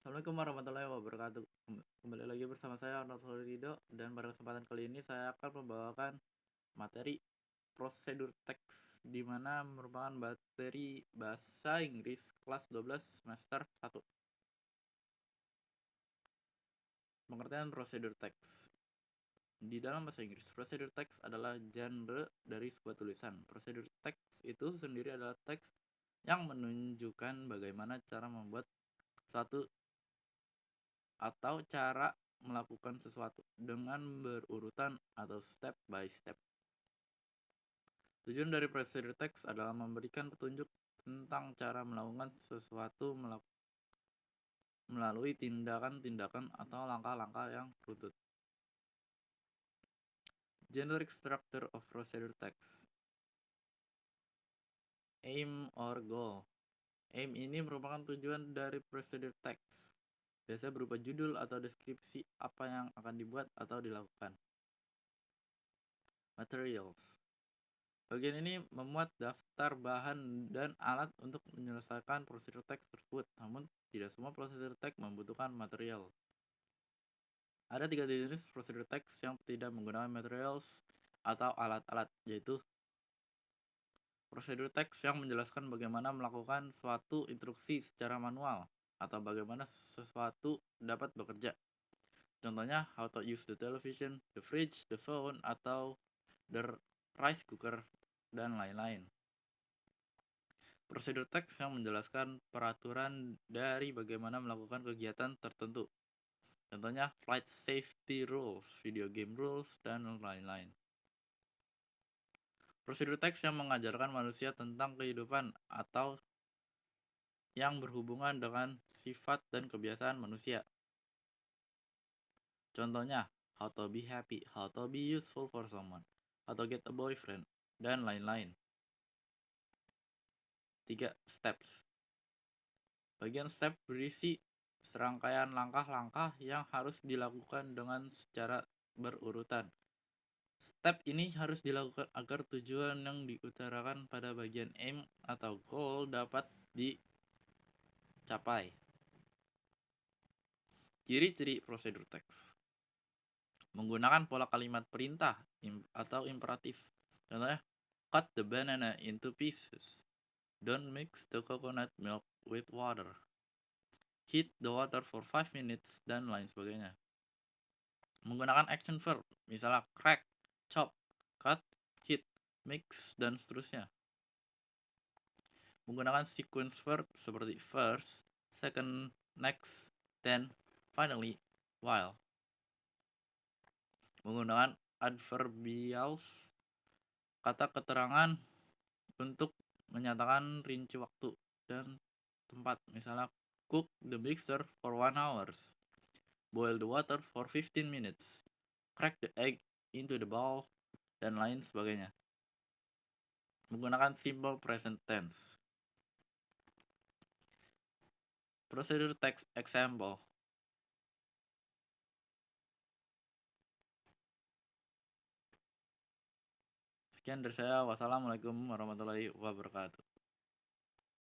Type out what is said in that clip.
Assalamualaikum warahmatullahi wabarakatuh. Kembali lagi bersama saya Arnold Rido dan pada kesempatan kali ini saya akan membawakan materi prosedur teks di mana merupakan materi bahasa Inggris kelas 12 semester 1. Pengertian prosedur teks. Di dalam bahasa Inggris, prosedur teks adalah genre dari sebuah tulisan. Prosedur teks itu sendiri adalah teks yang menunjukkan bagaimana cara membuat satu atau cara melakukan sesuatu dengan berurutan atau step by step. Tujuan dari prosedur teks adalah memberikan petunjuk tentang cara melakukan sesuatu melalui tindakan-tindakan atau langkah-langkah yang runtut. Generic structure of procedure text. Aim or goal. Aim ini merupakan tujuan dari procedure text. Biasa berupa judul atau deskripsi apa yang akan dibuat atau dilakukan. Materials. Bagian ini memuat daftar bahan dan alat untuk menyelesaikan prosedur teks tersebut, namun tidak semua prosedur teks membutuhkan material. Ada 3 jenis prosedur teks yang tidak menggunakan materials atau alat-alat, yaitu prosedur teks yang menjelaskan bagaimana melakukan suatu instruksi secara manual atau bagaimana sesuatu dapat bekerja. Contohnya, how to use the television, the fridge, the phone, atau the rice cooker, dan lain-lain. Prosedur teks yang menjelaskan peraturan dari bagaimana melakukan kegiatan tertentu. Contohnya flight safety rules, video game rules, dan lain-lain. Prosedur teks yang mengajarkan manusia tentang kehidupan atau yang berhubungan dengan sifat dan kebiasaan manusia. Contohnya, how to be happy, how to be useful for someone, how to get a boyfriend, dan lain-lain. 3 steps. Bagian step berisi serangkaian langkah-langkah yang harus dilakukan dengan secara berurutan. Step ini harus dilakukan agar tujuan yang diutarakan pada bagian aim atau goal dapat dicapai. Ciri-ciri prosedur teks. Menggunakan pola kalimat perintah atau imperatif. Contohnya, cut the banana into pieces. Don't mix the coconut milk with water. Heat the water for 5 minutes, dan lain sebagainya. Menggunakan action verb, misalnya crack, chop, cut, hit, mix, dan seterusnya. Menggunakan sequence verb seperti first, second, next, then, finally, while. Menggunakan adverbials, kata keterangan untuk menyatakan rinci waktu dan tempat, misalnya cook the mixture for 1 hour, boil the water for 15 minutes, crack the egg into the bowl, dan lain sebagainya. Menggunakan simple present tense. Procedure text example. Sekian dari saya. Wassalamualaikum warahmatullahi wabarakatuh.